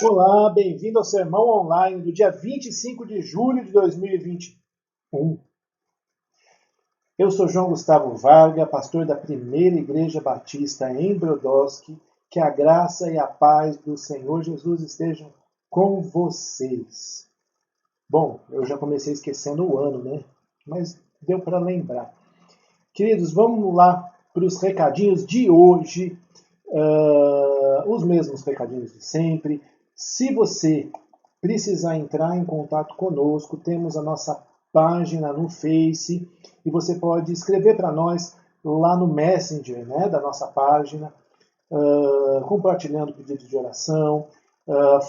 Olá, bem-vindo ao Sermão Online do dia 25 de julho de 2021. Eu sou João Gustavo Varga, pastor da Primeira Igreja Batista em Brodowski. Que a graça e a paz do Senhor Jesus estejam com vocês. Bom, eu já comecei esquecendo o ano, né? Mas deu para lembrar. Queridos, vamos lá para os recadinhos de hoje. Os mesmos recadinhos de sempre. Se você precisar entrar em contato conosco, temos a nossa página no Face e você pode escrever para nós lá no Messenger, né, da nossa página, compartilhando pedidos de oração,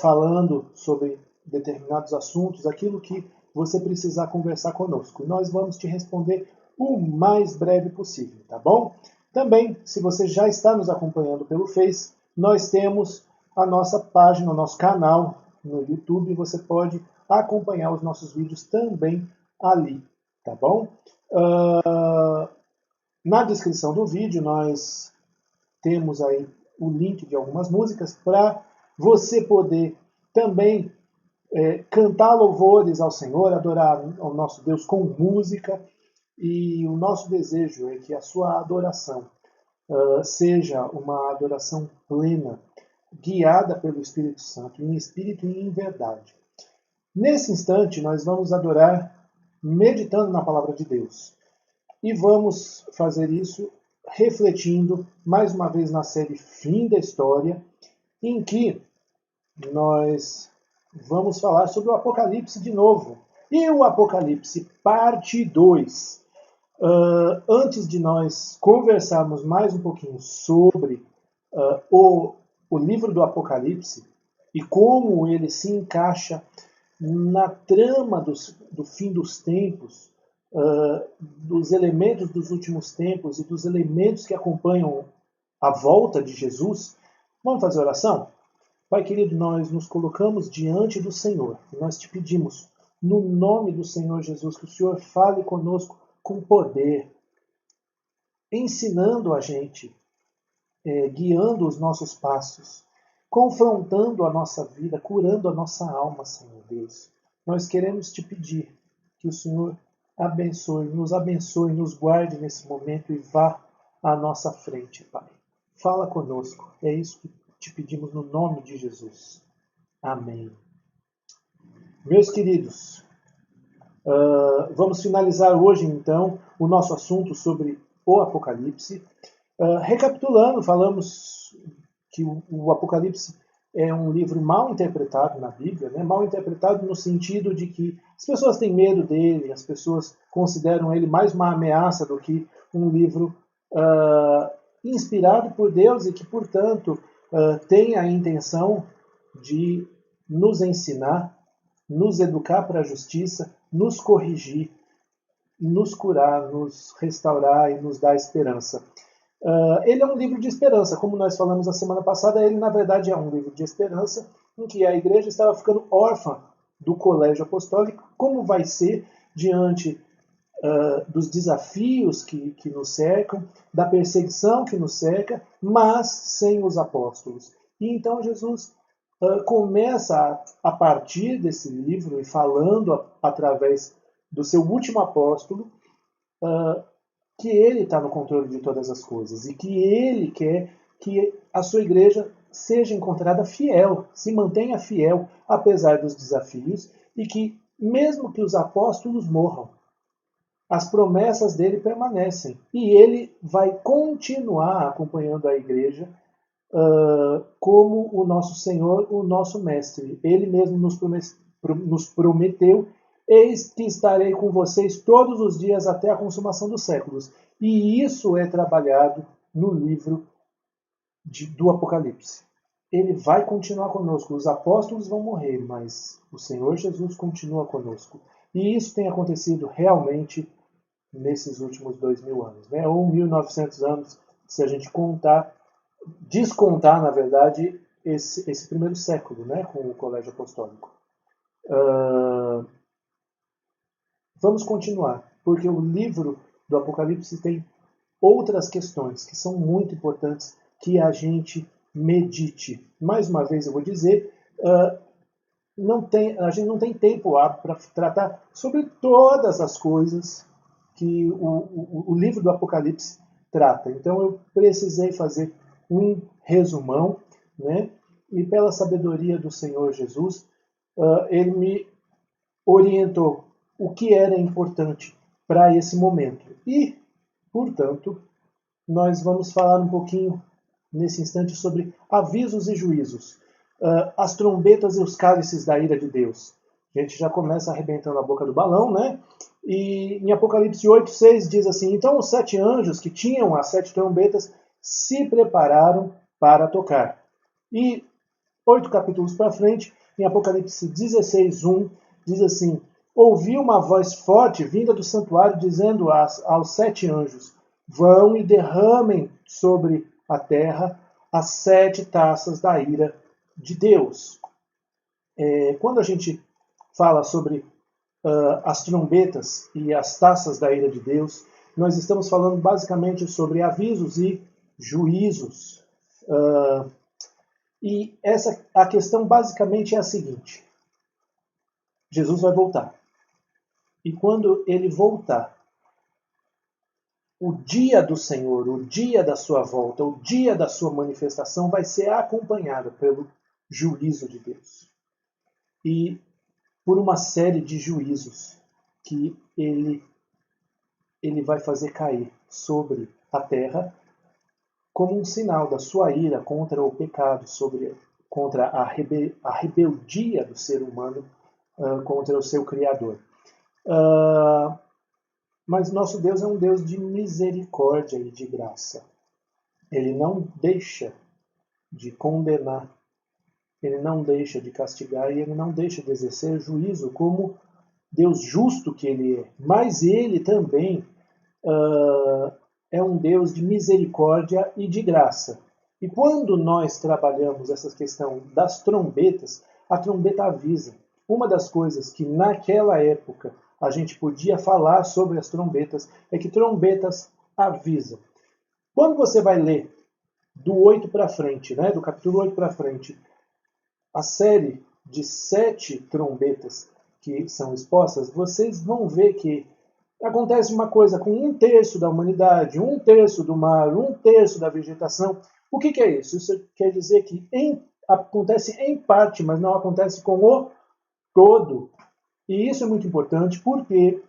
falando sobre determinados assuntos, aquilo que você precisar conversar conosco. Nós vamos te responder o mais breve possível, tá bom? Também, se você já está nos acompanhando pelo Face, nós temos a nossa página, o nosso canal no YouTube. Você pode acompanhar os nossos vídeos também ali, tá bom? Na descrição do vídeo nós temos aí o link de algumas músicas para você poder também cantar louvores ao Senhor, adorar ao nosso Deus com música. E o nosso desejo é que a sua adoração seja uma adoração plena, guiada pelo Espírito Santo, em espírito e em verdade. Nesse instante, nós vamos adorar meditando na palavra de Deus. E vamos fazer isso refletindo, mais uma vez, na série Fim da História, em que nós vamos falar sobre o Apocalipse de novo. E o Apocalipse, parte 2. Antes de nós conversarmos mais um pouquinho sobre o livro do Apocalipse e como ele se encaixa na trama do fim dos tempos, dos elementos dos últimos tempos e dos elementos que acompanham a volta de Jesus, vamos fazer oração? Pai querido, nós nos colocamos diante do Senhor e nós te pedimos, no nome do Senhor Jesus, que o Senhor fale conosco com poder, ensinando a gente, guiando os nossos passos, confrontando a nossa vida, curando a nossa alma, Senhor Deus. Nós queremos te pedir que o Senhor abençoe, nos guarde nesse momento e vá à nossa frente, Pai. Fala conosco, é isso que te pedimos no nome de Jesus. Amém. Meus queridos, vamos finalizar hoje, então, o nosso assunto sobre o Apocalipse. Recapitulando, falamos que o Apocalipse é um livro mal interpretado na Bíblia, né? Mal interpretado no sentido de que as pessoas têm medo dele, as pessoas consideram ele mais uma ameaça do que um livro inspirado por Deus e que, portanto, tem a intenção de nos ensinar, nos educar para a justiça, nos corrigir, nos curar, nos restaurar e nos dar esperança. Ele é um livro de esperança, como nós falamos a semana passada, ele na verdade é um livro de esperança em que a igreja estava ficando órfã do colégio apostólico, como vai ser diante dos desafios que nos cercam, da perseguição que nos cerca, mas sem os apóstolos. E então Jesus começa a partir desse livro e falando através do seu último apóstolo, que ele está no controle de todas as coisas e que ele quer que a sua igreja seja encontrada fiel, se mantenha fiel apesar dos desafios e que, mesmo que os apóstolos morram, as promessas dele permanecem e ele vai continuar acompanhando a igreja como o nosso Senhor, o nosso Mestre. Ele mesmo nos prometeu: eis que estarei com vocês todos os dias até a consumação dos séculos. E isso é trabalhado no livro do Apocalipse. Ele vai continuar conosco. Os apóstolos vão morrer, mas o Senhor Jesus continua conosco. E isso tem acontecido realmente nesses últimos 2000 anos, né? Ou 1900 anos, se a gente descontar, na verdade, esse primeiro século, né, com o colégio apostólico. Vamos continuar, porque o livro do Apocalipse tem outras questões que são muito importantes que a gente medite. Mais uma vez eu vou dizer, A gente não tem tempo hábil para tratar sobre todas as coisas que o livro do Apocalipse trata. Então eu precisei fazer um resumão, né? E pela sabedoria do Senhor Jesus, ele me orientou o que era importante para esse momento. E, portanto, nós vamos falar um pouquinho nesse instante sobre avisos e juízos, as trombetas e os cálices da ira de Deus. A gente já começa arrebentando a boca do balão, né? E em Apocalipse 8:6 diz assim: então os 7 anjos que tinham as 7 trombetas se prepararam para tocar. E 8 capítulos para frente, em Apocalipse 16:1, diz assim: ouvi uma voz forte vinda do santuário dizendo aos 7 anjos: vão e derramem sobre a terra as 7 taças da ira de Deus. Quando a gente fala sobre as trombetas e as taças da ira de Deus, nós estamos falando basicamente sobre avisos e juízos. E a questão basicamente é a seguinte: Jesus vai voltar. E quando ele voltar, o dia do Senhor, o dia da sua volta, o dia da sua manifestação vai ser acompanhado pelo juízo de Deus. E por uma série de juízos que ele vai fazer cair sobre a terra como um sinal da sua ira contra o pecado, contra a rebeldia do ser humano contra o seu Criador. Mas nosso Deus é um Deus de misericórdia e de graça. Ele não deixa de condenar, ele não deixa de castigar e ele não deixa de exercer juízo como Deus justo que ele é. Mas ele também é um Deus de misericórdia e de graça. E quando nós trabalhamos essa questão das trombetas, a trombeta avisa. Uma das coisas que naquela época a gente podia falar sobre as trombetas é que trombetas avisam. Quando você vai ler do 8 para frente, né, do capítulo 8 para frente, a série de 7 trombetas que são expostas, vocês vão ver que acontece uma coisa com 1/3 da humanidade, 1/3 do mar, 1/3 da vegetação. O que é isso? Isso quer dizer que acontece em parte, mas não acontece com o todo. E isso é muito importante porque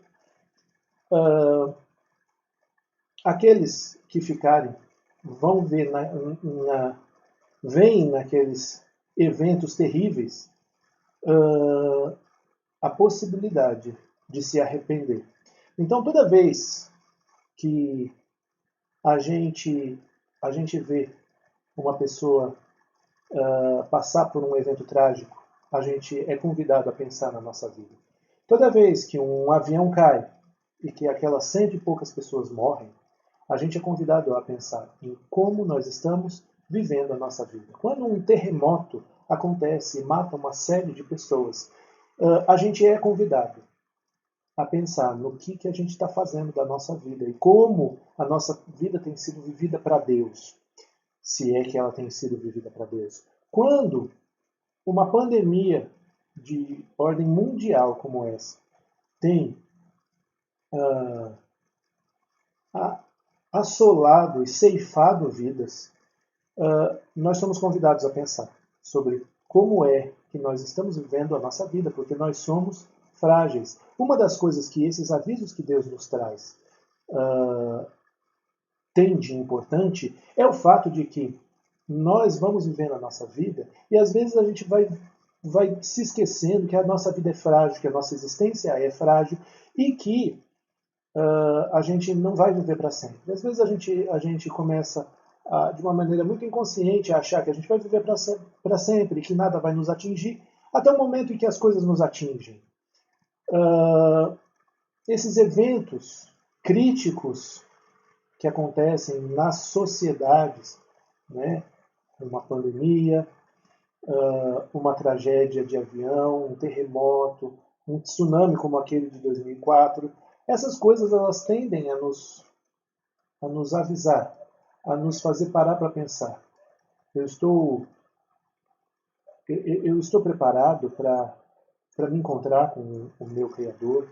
aqueles que ficarem vão ver veem naqueles eventos terríveis a possibilidade de se arrepender. Então, toda vez que a gente vê uma pessoa passar por um evento trágico, a gente é convidado a pensar na nossa vida. Toda vez que um avião cai e que aquelas 100 e poucas pessoas morrem, a gente é convidado a pensar em como nós estamos vivendo a nossa vida. Quando um terremoto acontece e mata uma série de pessoas, a gente é convidado a pensar no que a gente está fazendo da nossa vida e como a nossa vida tem sido vivida para Deus, se é que ela tem sido vivida para Deus. Quando uma pandemia de ordem mundial como essa tem assolado e ceifado vidas, nós somos convidados a pensar sobre como é que nós estamos vivendo a nossa vida, porque nós somos frágeis. Uma das coisas que esses avisos que Deus nos traz tem de importante é o fato de que nós vamos vivendo a nossa vida e às vezes a gente vai se esquecendo que a nossa vida é frágil, que a nossa existência é frágil e que a gente não vai viver para sempre. Às vezes a gente começa de uma maneira muito inconsciente a achar que a gente vai viver para sempre e que nada vai nos atingir, até o momento em que as coisas nos atingem. Esses eventos críticos que acontecem nas sociedades, né? Uma pandemia, uma tragédia de avião, um terremoto, um tsunami como aquele de 2004, essas coisas elas tendem a nos avisar, a nos fazer parar para pensar. Eu estou eu estou preparado para me encontrar com o meu Criador?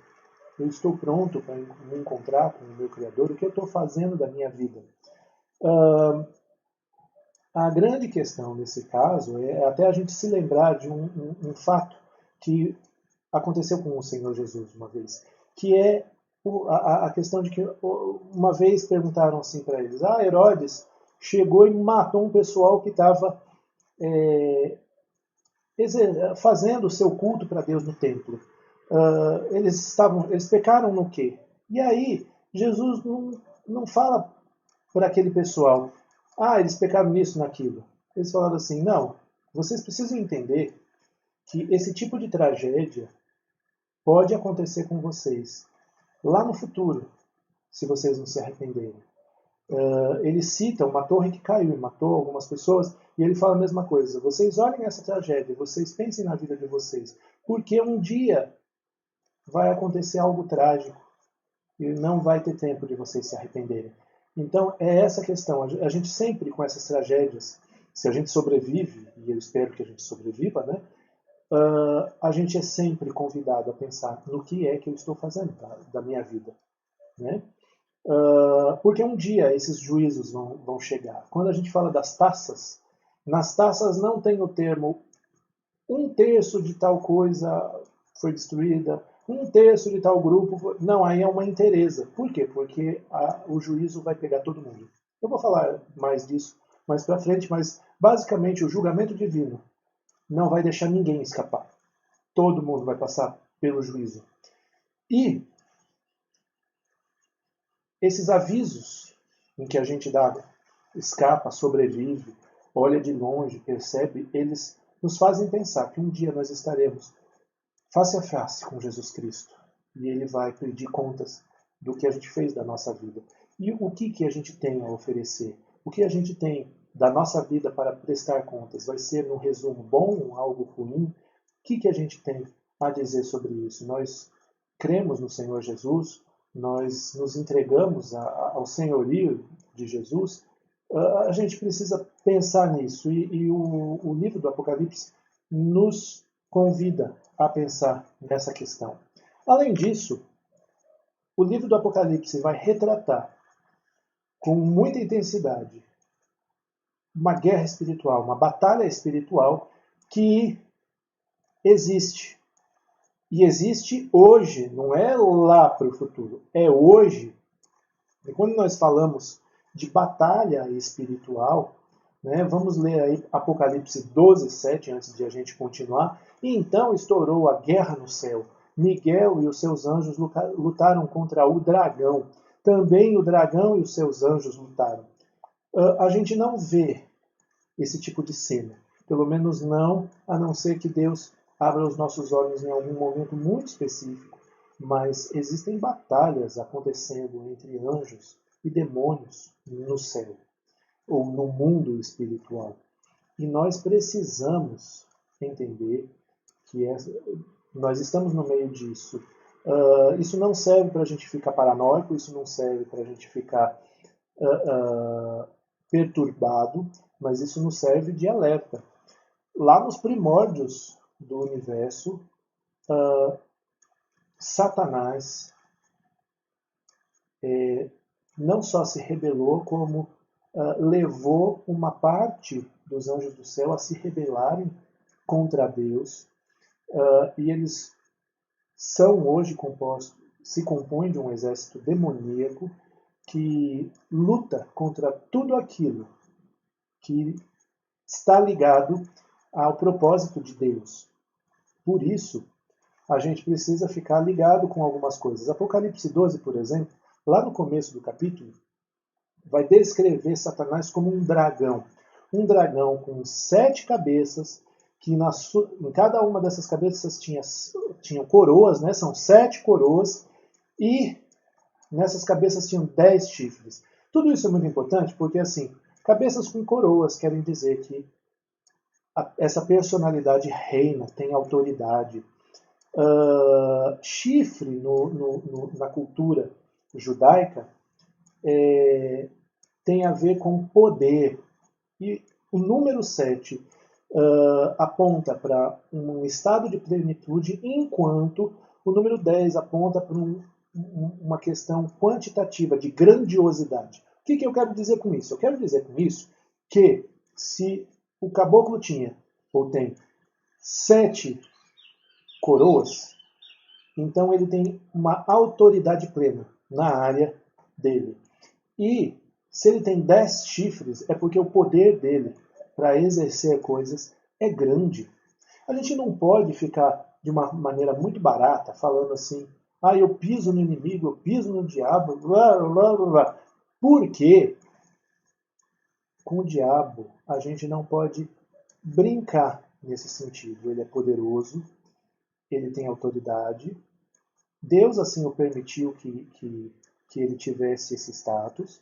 Eu estou pronto para me encontrar com o meu Criador? O que eu estou fazendo da minha vida? A grande questão nesse caso é até a gente se lembrar de um fato que aconteceu com o Senhor Jesus uma vez, que é a questão de que uma vez perguntaram assim para eles: Herodes chegou e matou um pessoal que estava fazendo o seu culto para Deus no templo. Eles pecaram no quê? E aí Jesus não fala para aquele pessoal: eles pecaram nisso, naquilo. Eles falaram assim: não, vocês precisam entender que esse tipo de tragédia pode acontecer com vocês lá no futuro, se vocês não se arrependerem. Ele cita uma torre que caiu e matou algumas pessoas, e ele fala a mesma coisa. Vocês olhem essa tragédia, vocês pensem na vida de vocês, porque um dia vai acontecer algo trágico e não vai ter tempo de vocês se arrependerem. Então é essa questão. A gente sempre com essas tragédias, se a gente sobrevive, e eu espero que a gente sobreviva, né? A gente é sempre convidado a pensar no que é que eu estou fazendo da minha vida, né? Porque um dia esses juízos vão chegar. Quando a gente fala das taças, nas taças não tem o termo 1/3 de tal coisa foi destruída, 1/3 de tal grupo foi... Não, aí é uma inteireza. Por quê? Porque o juízo vai pegar todo mundo. Eu vou falar mais disso mais para frente, mas basicamente o julgamento divino não vai deixar ninguém escapar. Todo mundo vai passar pelo juízo. E esses avisos em que a gente escapa, sobrevive, olha de longe, percebe, eles nos fazem pensar que um dia nós estaremos face a face com Jesus Cristo e ele vai pedir contas do que a gente fez da nossa vida. E o que a gente tem a oferecer? O que a gente tem da nossa vida para prestar contas? Vai ser, no resumo, bom, algo ruim? O que a gente tem a dizer sobre isso? Nós cremos no Senhor Jesus, nós nos entregamos ao senhorio de Jesus. A gente precisa pensar nisso e o livro do Apocalipse nos convida a pensar nessa questão. Além disso, o livro do Apocalipse vai retratar com muita intensidade uma guerra espiritual, uma batalha espiritual que existe. E existe hoje, não é lá para o futuro, é hoje. E quando nós falamos de batalha espiritual, né, vamos ler aí Apocalipse 12:7 antes de a gente continuar. E então estourou a guerra no céu. Miguel e os seus anjos lutaram contra o dragão. Também o dragão e os seus anjos lutaram. A gente não vê esse tipo de cena. Pelo menos não, a não ser que Deus abra os nossos olhos em algum momento muito específico. Mas existem batalhas acontecendo entre anjos e demônios no céu, ou no mundo espiritual. E nós precisamos entender que nós estamos no meio disso. Isso não serve para a gente ficar paranoico, isso não serve para a gente ficar perturbado, mas isso nos serve de alerta. Lá nos primórdios do universo, Satanás não só se rebelou, como levou uma parte dos anjos do céu a se rebelarem contra Deus. E eles são hoje compostos, se compõem de um exército demoníaco que luta contra tudo aquilo que está ligado ao propósito de Deus. Por isso, a gente precisa ficar ligado com algumas coisas. Apocalipse 12, por exemplo, lá no começo do capítulo, vai descrever Satanás como um dragão. Um dragão com 7 cabeças, que em cada uma dessas cabeças tinham coroas, né? São 7 coroas, e nessas cabeças tinham 10 chifres. Tudo isso é muito importante porque, assim, cabeças com coroas querem dizer que essa personalidade reina, tem autoridade. Chifre na cultura judaica tem a ver com poder. E o número 7 aponta para um estado de plenitude, enquanto o número 10 aponta para uma questão quantitativa, de grandiosidade. O que eu quero dizer com isso? Eu quero dizer com isso que se o caboclo tinha, ou tem, 7 coroas, então ele tem uma autoridade plena na área dele. E se ele tem 10 chifres, é porque o poder dele para exercer coisas é grande. A gente não pode ficar de uma maneira muito barata falando assim, eu piso no inimigo, eu piso no diabo, blá, blá, blá, blá. Porque com o diabo a gente não pode brincar nesse sentido. Ele é poderoso, ele tem autoridade. Deus assim o permitiu que ele tivesse esse status.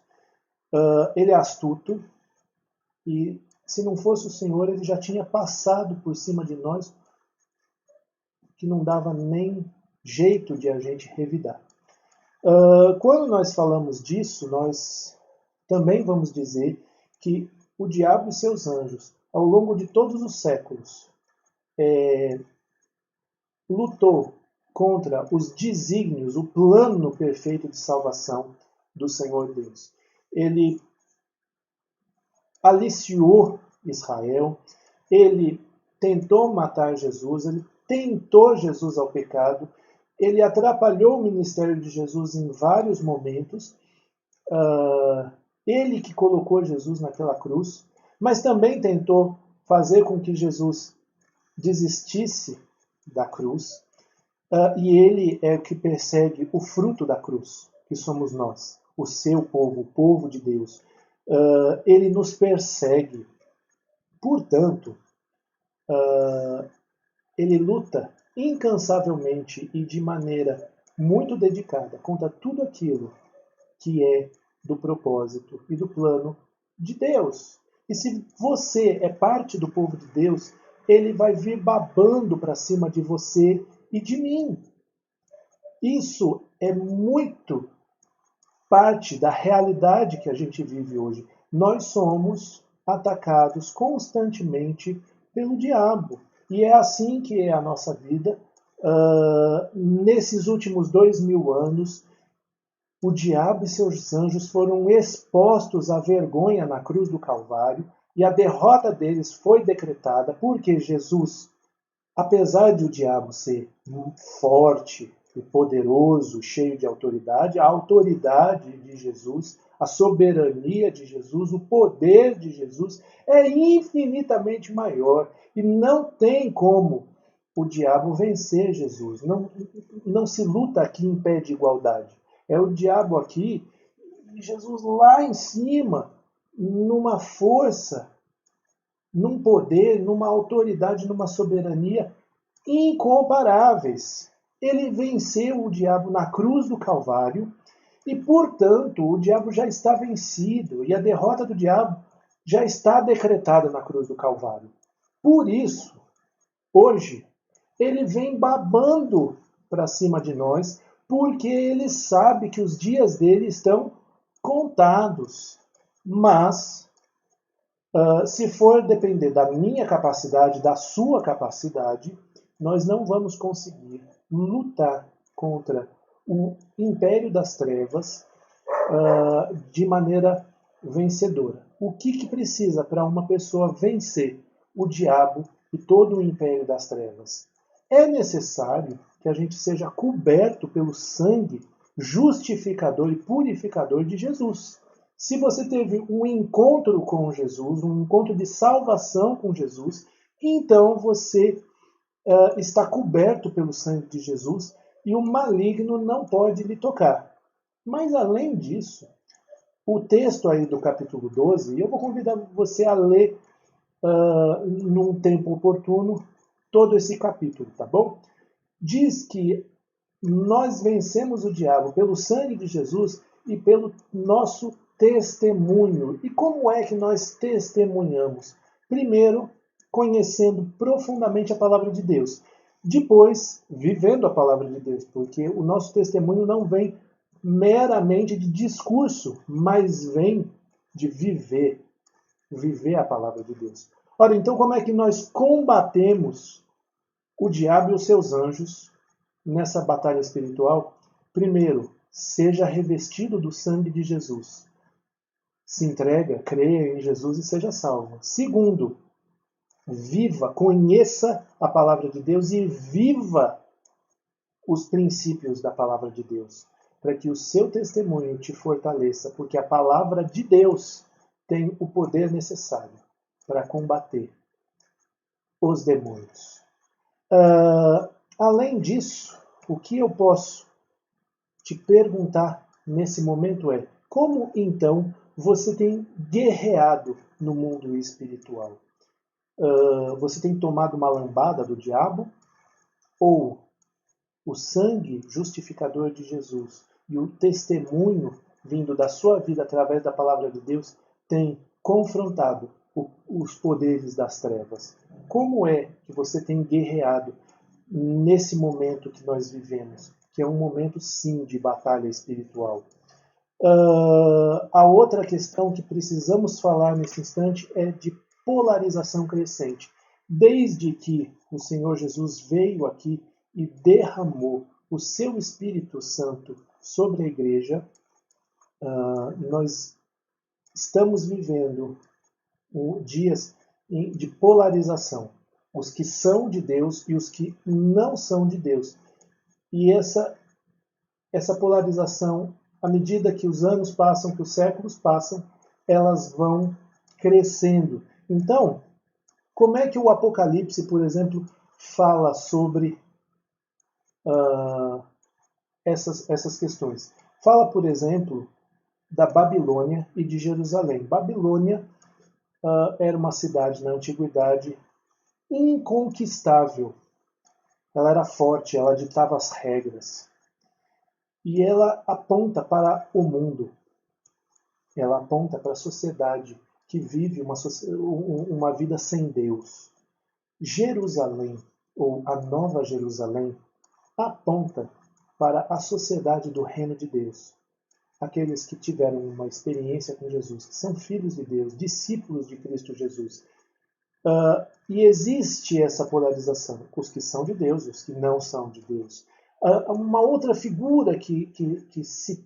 Ele é astuto e se não fosse o Senhor, ele já tinha passado por cima de nós, que não dava nem jeito de a gente revidar. Quando nós falamos disso, nós também vamos dizer que o diabo e seus anjos, ao longo de todos os séculos, lutou contra os desígnios, o plano perfeito de salvação do Senhor Deus. Ele aliciou Israel, ele tentou matar Jesus, ele tentou Jesus ao pecado, ele atrapalhou o ministério de Jesus em vários momentos, ele que colocou Jesus naquela cruz, mas também tentou fazer com que Jesus desistisse da cruz, e ele é o que persegue o fruto da cruz, que somos nós, o seu povo, o povo de Deus. Ele nos persegue. Portanto, ele luta incansavelmente e de maneira muito dedicada contra tudo aquilo que é do propósito e do plano de Deus. E se você é parte do povo de Deus, ele vai vir babando para cima de você e de mim. Isso é muito parte da realidade que a gente vive hoje. Nós somos atacados constantemente pelo diabo. E é assim que é a nossa vida. Nesses últimos 2000 anos, o diabo e seus anjos foram expostos à vergonha na cruz do Calvário, e a derrota deles foi decretada porque Jesus, apesar de o diabo ser forte e poderoso, cheio de autoridade, a autoridade de Jesus, a soberania de Jesus, o poder de Jesus é infinitamente maior. E não tem como o diabo vencer Jesus. Não se luta aqui em pé de igualdade. É o diabo aqui e Jesus lá em cima, numa força, num poder, numa autoridade, numa soberania incomparáveis. Ele venceu o diabo na cruz do Calvário e, portanto, o diabo já está vencido e a derrota do diabo já está decretada na cruz do Calvário. Por isso, hoje, ele vem babando para cima de nós, porque ele sabe que os dias dele estão contados. Mas, se for depender da minha capacidade, da sua capacidade, nós não vamos conseguir lutar contra o império das trevas de maneira vencedora. O que precisa para uma pessoa vencer o diabo e todo o império das trevas? É necessário que a gente seja coberto pelo sangue justificador e purificador de Jesus. Se você teve um encontro com Jesus, um encontro de salvação com Jesus, então você está coberto pelo sangue de Jesus e o maligno não pode lhe tocar. Mas além disso, o texto aí do capítulo 12, eu vou convidar você a ler num tempo oportuno todo esse capítulo, tá bom? Diz que nós vencemos o diabo pelo sangue de Jesus e pelo nosso testemunho. E como é que nós testemunhamos? Primeiro, conhecendo profundamente a palavra de Deus. Depois, vivendo a palavra de Deus, porque o nosso testemunho não vem meramente de discurso, mas vem de viver a palavra de Deus. Ora, então como é que nós combatemos o diabo e os seus anjos nessa batalha espiritual? Primeiro, seja revestido do sangue de Jesus. Se entrega, creia em Jesus e seja salvo. Segundo, viva, conheça a palavra de Deus e viva os princípios da palavra de Deus, para que o seu testemunho te fortaleça, porque a palavra de Deus tem o poder necessário para combater os demônios. Além disso, o que eu posso te perguntar nesse momento é: como então você tem guerreado no mundo espiritual? Você tem tomado uma lambada do diabo? Ou o sangue justificador de Jesus e o testemunho vindo da sua vida através da palavra de Deus tem confrontado os poderes das trevas? Como é que você tem guerreado nesse momento que nós vivemos, que é um momento sim de batalha espiritual? A outra questão que precisamos falar nesse instante é de polarização crescente. Desde que o Senhor Jesus veio aqui e derramou o seu Espírito Santo sobre a igreja, nós estamos vivendo dias de polarização. Os que são de Deus e os que não são de Deus. E essa polarização, à medida que os anos passam, que os séculos passam, elas vão crescendo. Então, como é que o Apocalipse, por exemplo, fala sobre essas questões? Fala, por exemplo, da Babilônia e de Jerusalém. Babilônia era uma cidade na antiguidade inconquistável. Ela era forte, ela ditava as regras. E ela aponta para o mundo. Ela aponta para a sociedade que vive uma vida sem Deus. Jerusalém, ou a Nova Jerusalém, aponta para a sociedade do reino de Deus. Aqueles que tiveram uma experiência com Jesus, que são filhos de Deus, discípulos de Cristo Jesus. E existe essa polarização, os que são de Deus e os que não são de Deus. Uma outra figura que se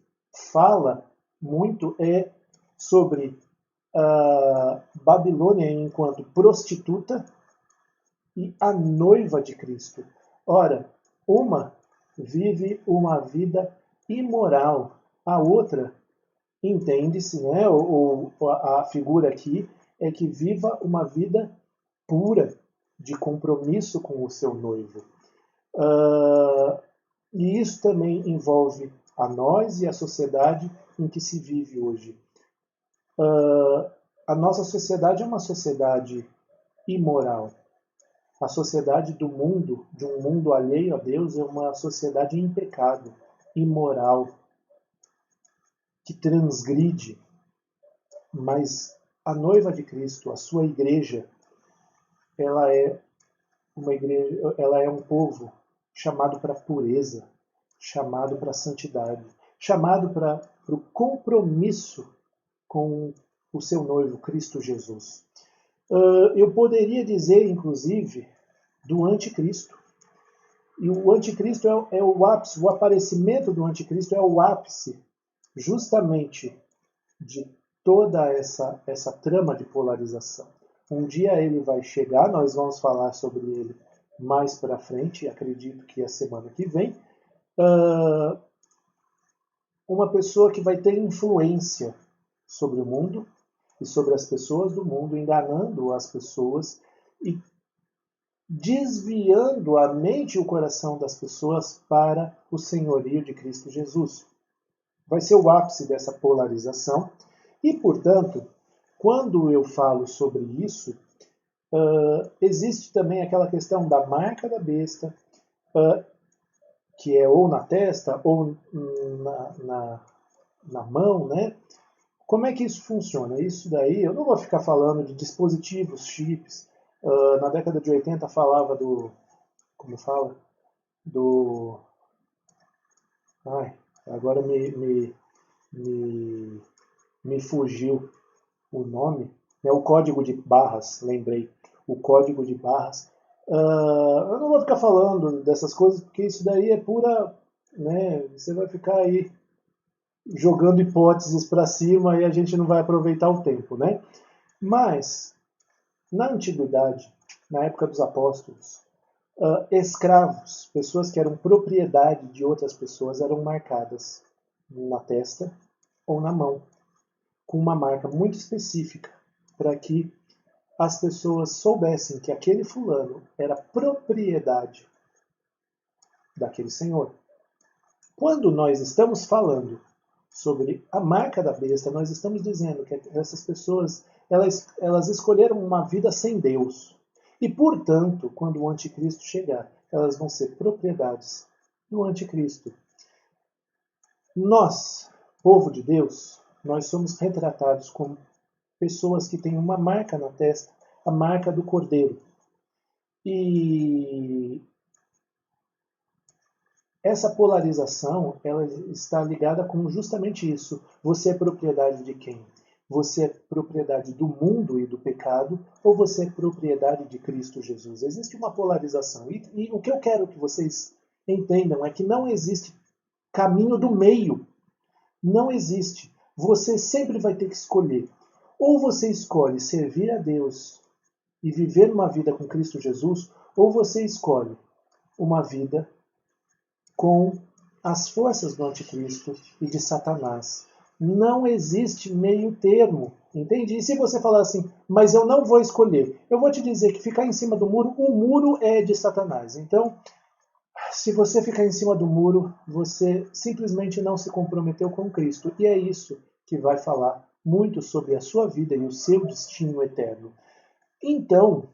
fala muito é sobre Babilônia enquanto prostituta e a noiva de Cristo. Ora, uma vive uma vida imoral, a outra, entende-se, né, ou a figura aqui é que viva uma vida pura, de compromisso com o seu noivo. E isso também envolve a nós e a sociedade em que se vive hoje. A nossa sociedade é uma sociedade imoral. A sociedade do mundo, de um mundo alheio a Deus, é uma sociedade em pecado, imoral, que transgride. Mas a noiva de Cristo, a sua igreja, ela é uma igreja, ela é um povo chamado para pureza, chamado para santidade, chamado para o compromisso com o seu noivo, Cristo Jesus. Eu poderia dizer, inclusive, do anticristo. E o anticristo é o ápice, o aparecimento do anticristo é o ápice, justamente, de toda essa trama de polarização. Um dia ele vai chegar, nós vamos falar sobre ele mais para frente, acredito que a semana que vem. Uma pessoa que vai ter influência sobre o mundo e sobre as pessoas do mundo, enganando as pessoas e desviando a mente e o coração das pessoas para o senhorio de Cristo Jesus. Vai ser o ápice dessa polarização e, portanto, quando eu falo sobre isso, existe também aquela questão da marca da besta, que é ou na testa ou na mão, né? Como é que isso funciona? Isso daí, eu não vou ficar falando de dispositivos, chips. Na década de 80 falava do... Como fala? Do... Ai, agora me fugiu o nome. O código de barras, lembrei, o código de barras. Eu não vou ficar falando dessas coisas, porque isso daí é pura, né? Você vai ficar aí jogando hipóteses para cima e a gente não vai aproveitar o tempo, né? Mas, na antiguidade, na época dos apóstolos, escravos, pessoas que eram propriedade de outras pessoas, eram marcadas na testa ou na mão, com uma marca muito específica, para que as pessoas soubessem que aquele fulano era propriedade daquele senhor. Quando nós estamos falando sobre a marca da besta, nós estamos dizendo que essas pessoas elas escolheram uma vida sem Deus. E, portanto, quando o anticristo chegar, elas vão ser propriedades do anticristo. Nós, povo de Deus, nós somos retratados como pessoas que têm uma marca na testa, a marca do Cordeiro. E essa polarização, ela está ligada com justamente isso. Você é propriedade de quem? Você é propriedade do mundo e do pecado, ou você é propriedade de Cristo Jesus? Existe uma polarização. E o que eu quero que vocês entendam é que não existe caminho do meio. Não existe. Você sempre vai ter que escolher. Ou você escolhe servir a Deus e viver uma vida com Cristo Jesus, ou você escolhe uma vida com as forças do anticristo e de Satanás. Não existe meio termo, entende? E se você falar assim, mas eu não vou escolher, eu vou te dizer que ficar em cima do muro, o muro é de Satanás. Então, se você ficar em cima do muro, você simplesmente não se comprometeu com Cristo. E é isso que vai falar muito sobre a sua vida e o seu destino eterno. Então,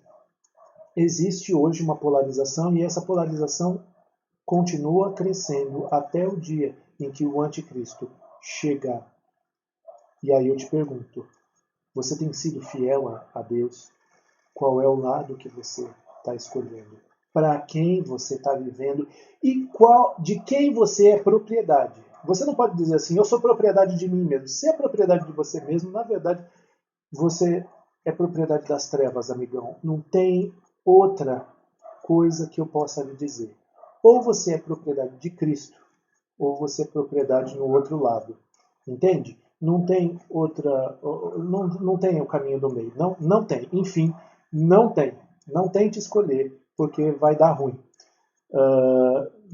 existe hoje uma polarização e essa polarização continua crescendo até o dia em que o anticristo chegar. E aí eu te pergunto, você tem sido fiel a Deus? Qual é o lado que você está escolhendo? Para quem você está vivendo? E de quem você é propriedade? Você não pode dizer assim, eu sou propriedade de mim mesmo. Se é propriedade de você mesmo, na verdade, você é propriedade das trevas, amigão. Não tem outra coisa que eu possa lhe dizer. Ou você é propriedade de Cristo, ou você é propriedade no outro lado. Entende? Não tem outra. Não tem o caminho do meio. Não tem. Enfim, não tem. Não tente escolher, porque vai dar ruim.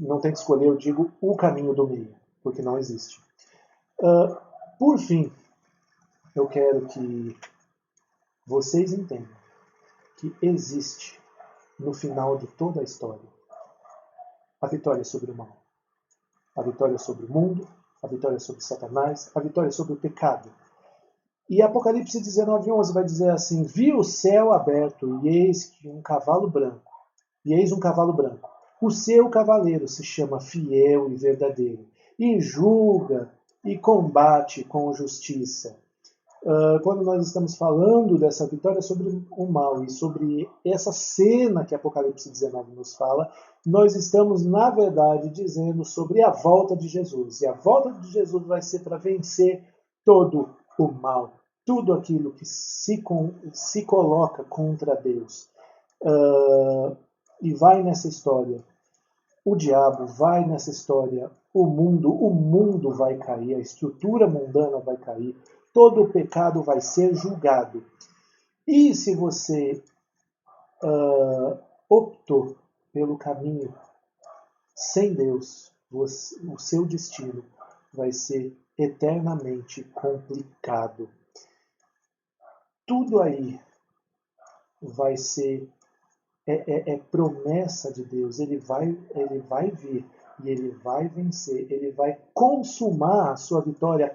Não tente escolher, eu digo, o caminho do meio, porque não existe. Por fim, eu quero que vocês entendam que existe, no final de toda a história, a vitória sobre o mal. A vitória sobre o mundo, a vitória sobre Satanás, a vitória sobre o pecado. E Apocalipse 19:11 vai dizer assim, vi o céu aberto e eis um cavalo branco. E eis um cavalo branco. O seu cavaleiro se chama Fiel e Verdadeiro, e julga e combate com justiça. Quando nós estamos falando dessa vitória sobre o mal e sobre essa cena que Apocalipse 19 nos fala, nós estamos, na verdade, dizendo sobre a volta de Jesus. E a volta de Jesus vai ser para vencer todo o mal, tudo aquilo que se coloca contra Deus. E vai nessa história. O diabo vai nessa história. O mundo vai cair, a estrutura mundana vai cair. Todo o pecado vai ser julgado. E se você optou pelo caminho sem Deus, o seu destino vai ser eternamente complicado. Tudo aí vai ser promessa de Deus. Ele vai vir e ele vai vencer. Ele vai consumar a sua vitória,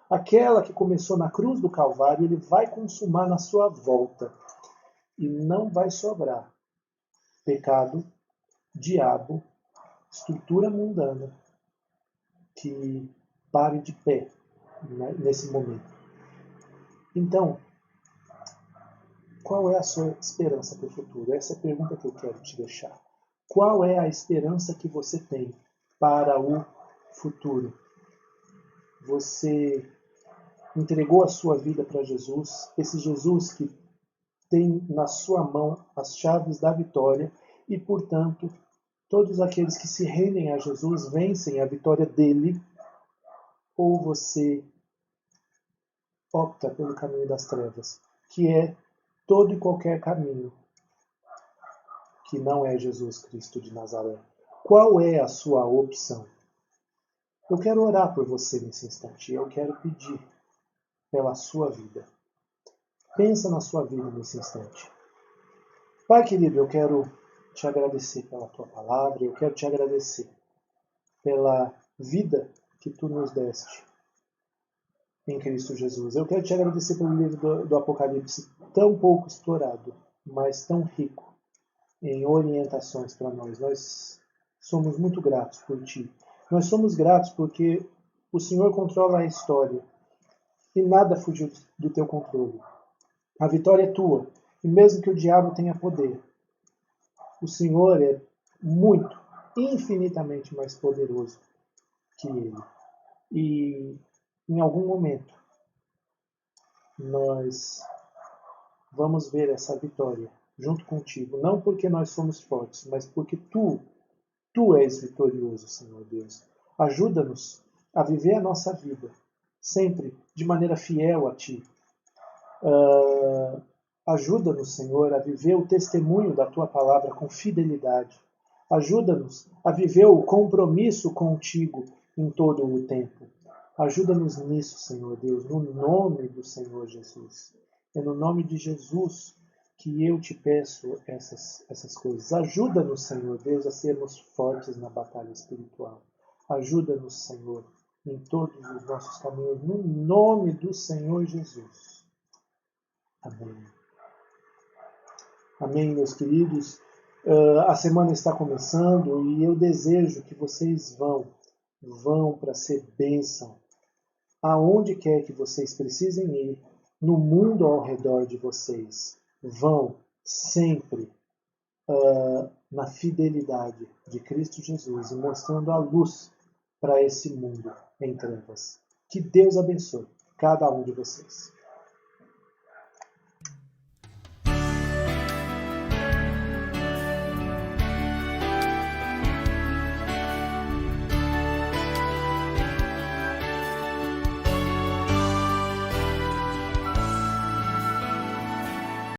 aquela que começou na cruz do Calvário, ele vai consumar na sua volta. E não vai sobrar pecado, diabo, estrutura mundana que pare de pé, né, nesse momento. Então, qual é a sua esperança para o futuro? Essa é a pergunta que eu quero te deixar. Qual é a esperança que você tem para o futuro? Você entregou a sua vida para Jesus, esse Jesus que tem na sua mão as chaves da vitória e, portanto, todos aqueles que se rendem a Jesus vencem a vitória dele, ou você opta pelo caminho das trevas, que é todo e qualquer caminho que não é Jesus Cristo de Nazaré. Qual é a sua opção? Eu quero orar por você nesse instante. Eu quero pedir pela sua vida. Pensa na sua vida nesse instante. Pai querido, eu quero te agradecer pela tua palavra. Eu quero te agradecer pela vida que tu nos deste em Cristo Jesus. Eu quero te agradecer pelo livro do Apocalipse, tão pouco explorado, mas tão rico em orientações para nós. Nós somos muito gratos por ti. Nós somos gratos porque o Senhor controla a história e nada fugiu do teu controle. A vitória é tua, e mesmo que o diabo tenha poder, o Senhor é muito, infinitamente mais poderoso que ele. E em algum momento nós vamos ver essa vitória junto contigo, não porque nós somos fortes, mas porque tu és vitorioso, Senhor Deus. Ajuda-nos a viver a nossa vida sempre de maneira fiel a ti. Ajuda-nos, Senhor, a viver o testemunho da tua palavra com fidelidade. Ajuda-nos a viver o compromisso contigo em todo o tempo. Ajuda-nos nisso, Senhor Deus, no nome do Senhor Jesus. É no nome de Jesus que eu te peço essas coisas. Ajuda-nos, Senhor Deus, a sermos fortes na batalha espiritual. Ajuda-nos, Senhor, em todos os nossos caminhos, no nome do Senhor Jesus. Amém. Amém, meus queridos. A semana está começando e eu desejo que vocês vão para ser bênção. Aonde quer que vocês precisem ir, no mundo ao redor de vocês, vão sempre na fidelidade de Cristo Jesus e mostrando a luz para esse mundo em trevas. Que Deus abençoe cada um de vocês.